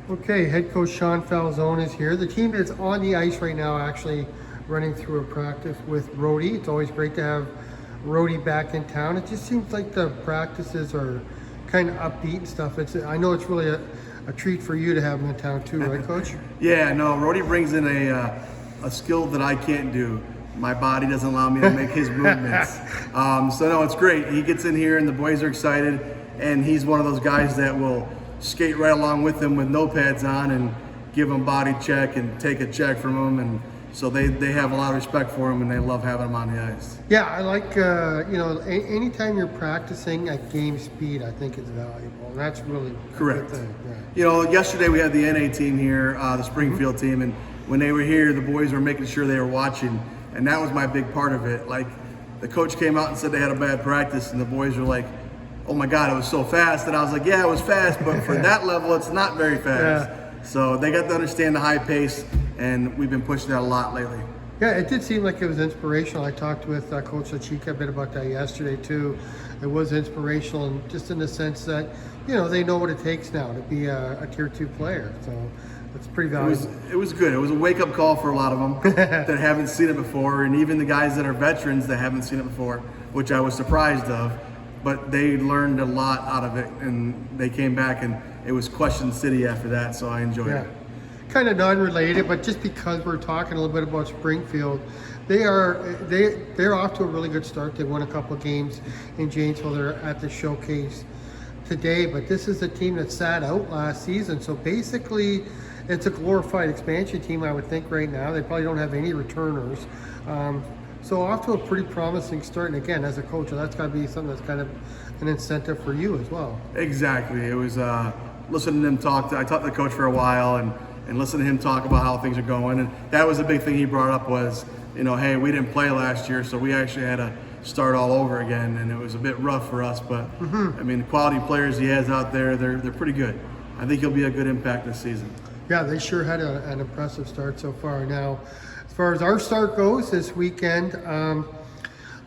Okay, head coach Sean Falzone is here. The team is on the ice right now, actually running through a practice with Rhodey. It's always great to have Rhodey back in town. It just seems like the practices are kind of upbeat and stuff. I know it's really a treat for you to have him in town too, right, Coach? Yeah, no, Rhodey brings in a skill that I can't do. My body doesn't allow me to make his movements. So no, it's great. He gets in here and the boys are excited, and he's one of those guys that will skate right along with them with no pads on and give them body check and take a check from them, and so they have a lot of respect for him and they love having him on the ice. Yeah, I like, anytime you're practicing at game speed, I think it's valuable. And that's really Correct. a good thing. Yeah. You know, yesterday we had the NA team here, the Springfield team, and when they were here, the boys were making sure they were watching, and that was my big part of it. Like, the coach came out and said they had a bad practice, and the boys were like, oh my God, it was so fast. And I was like, yeah, it was fast, but for that level, it's not very fast. Yeah. So they got to understand the high pace, and we've been pushing that a lot lately. Yeah, it did seem like it was inspirational. I talked with Coach Lachika a bit about that yesterday too. It was inspirational, and just in the sense that, they know what it takes now to be a Tier 2 player. So it's pretty valuable. It was good. It was a wake-up call for a lot of them that haven't seen it before, and even the guys that are veterans that haven't seen it before, which I was surprised of. But they learned a lot out of it, and they came back, and it was Question City after that, so I enjoyed it. Kind of non-related, but just because we're talking a little bit about Springfield, they're off to a really good start. They won a couple of games in Janesville. They're at the showcase today, but this is a team that sat out last season, so basically it's a glorified expansion team, I would think, right now. They probably don't have any returners. So off to a pretty promising start, and again, as a coach, that's got to be something that's kind of an incentive for you as well. Exactly. It was listening to him talk. I talked to the coach for a while, and listening to him talk about how things are going, and that was a big thing he brought up was, hey, we didn't play last year, so we actually had to start all over again, and it was a bit rough for us. But I mean, the quality players he has out there, they're pretty good. I think he'll be a good impact this season. Yeah, they sure had an impressive start so far. Now, as far as our start goes this weekend,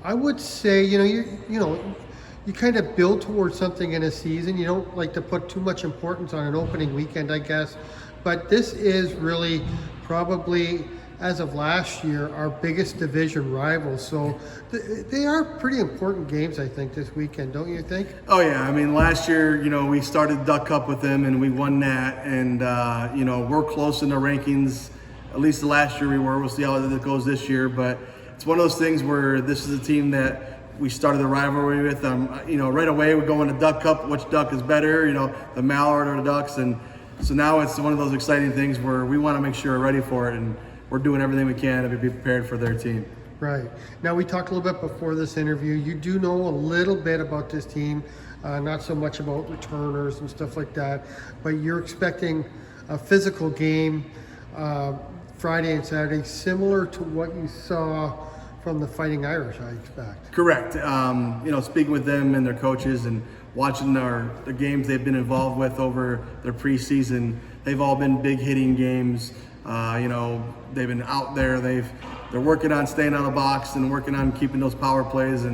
I would say, you kind of build towards something in a season. You don't like to put too much importance on an opening weekend, I guess. But this is really probably, as of last year, our biggest division rival. So they are pretty important games, I think, this weekend, don't you think? Oh yeah, I mean, last year, we started Duck Cup with them and we won that, and we're close in the rankings. At least the last year we were. We'll see how it goes this year, but it's one of those things where this is a team that we started the rivalry with. Right away we go into Duck Cup. Which duck is better? The Mallard or the Ducks, and so now it's one of those exciting things where we want to make sure we're ready for it, and we're doing everything we can to be prepared for their team. Right. Now, we talked a little bit before this interview. You do know a little bit about this team, not so much about returners and stuff like that, but you're expecting a physical game Friday and Saturday, similar to what you saw from the Fighting Irish, I expect. Correct. Speaking with them and their coaches and watching the games they've been involved with over their preseason, they've all been big hitting games. They've been out there. They're working on staying out of the box and working on keeping those power plays.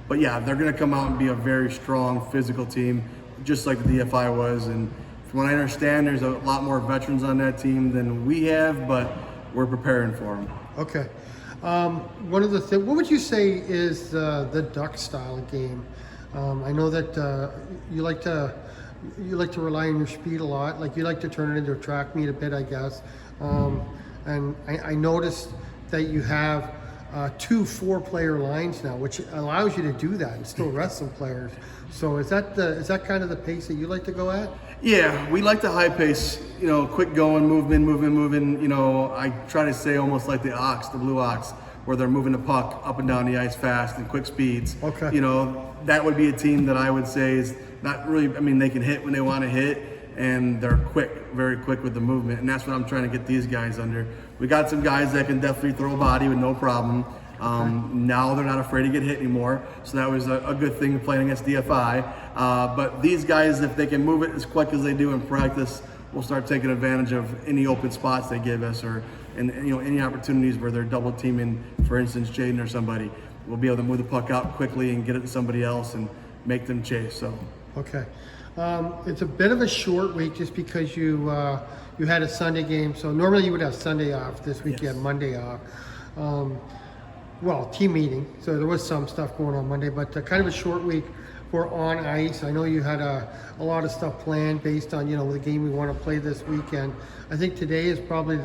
But yeah, they're going to come out and be a very strong physical team, just like the DFI was. And from what I understand, there's a lot more veterans on that team than we have, but we're preparing for them. Okay. One of the things, what would you say is the Duck style game? I know that you like to rely on your speed a lot. Like, you like to turn it into a track meet a bit, I guess. And I noticed that you have 2 4-player lines now, which allows you to do that and still rest some players. So is that kind of the pace that you like to go at? Yeah, we like the high pace, quick going, moving. I try to say almost like the ox, the blue ox, where they're moving the puck up and down the ice fast and quick speeds. Okay. That would be a team that I would say is not really, they can hit when they want to hit, and they're quick, very quick with the movement, and that's what I'm trying to get these guys under. We got some guys that can definitely throw a body with no problem. Now they're not afraid to get hit anymore, so that was a good thing playing against DFI. But these guys, if they can move it as quick as they do in practice, we'll start taking advantage of any open spots they give us, or any opportunities where they're double teaming, for instance, Jaden or somebody. We'll be able to move the puck out quickly and get it to somebody else and make them chase. So. Okay. It's a bit of a short week just because you had a Sunday game. So normally you would have Sunday off. This week you had Monday off. Well, team meeting. So there was some stuff going on Monday, but kind of a short week for on ice. I know you had a lot of stuff planned based on the game we want to play this weekend. I think today is probably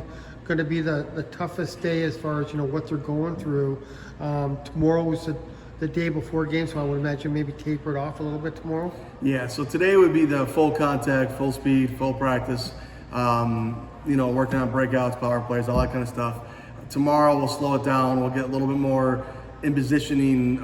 going to be the toughest day as far as what they're going through. Tomorrow was the day before game, so I would imagine maybe taper it off a little bit tomorrow. Yeah, so today would be the full contact, full speed, full practice, working on breakouts, power plays, all that kind of stuff. Tomorrow we'll slow it down. We'll get a little bit more in positioning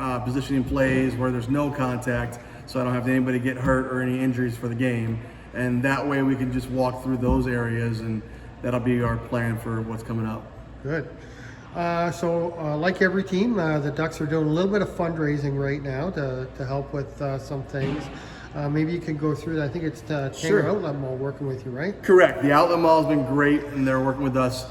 plays where there's no contact, so I don't have anybody get hurt or any injuries for the game. And that way we can just walk through those areas, and that'll be our plan for what's coming up. Good. Like every team, the Ducks are doing a little bit of fundraising right now to help with some things. Maybe you can go through that. I think it's the Tanger Outlet Mall working with you, right? Correct. The Outlet Mall has been great, and they're working with us.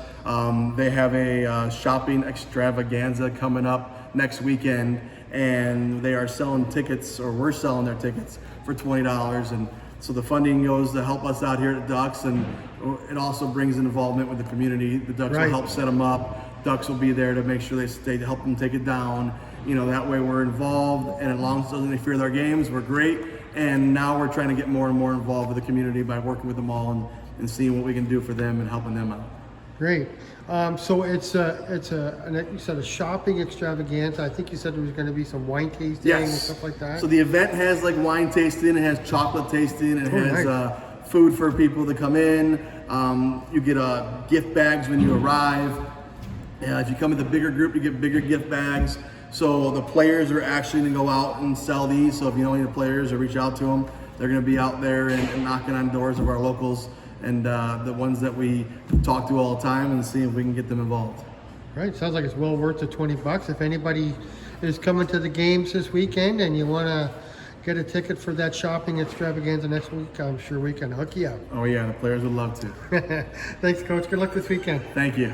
They have a shopping extravaganza coming up next weekend, and they are selling tickets, or we're selling their tickets for $20. And so the funding goes to help us out here at Ducks, and it also brings an involvement with the community. The Ducks will help set them up. Ducks will be there to make sure they stay to help them take it down. That way we're involved, and as long as it doesn't interfere with our games, we're great. And now we're trying to get more and more involved with the community by working with them all and seeing what we can do for them and helping them out. Great. So you said a shopping extravaganza. I think you said there was going to be some wine tasting and stuff like that. So the event has like wine tasting, it has chocolate tasting, it has food for people to come in. You get gift bags when you arrive. If you come with a bigger group, you get bigger gift bags. So the players are actually going to go out and sell these. So if you know any of the players or reach out to them, they're going to be out there and knocking on doors of our locals and the ones that we talk to all the time and see if we can get them involved. Right. Sounds like it's well worth the $20. If anybody is coming to the games this weekend and you want to get a ticket for that shopping extravaganza next week, I'm sure we can hook you up. Oh yeah, the players would love to. Thanks, Coach. Good luck this weekend. Thank you.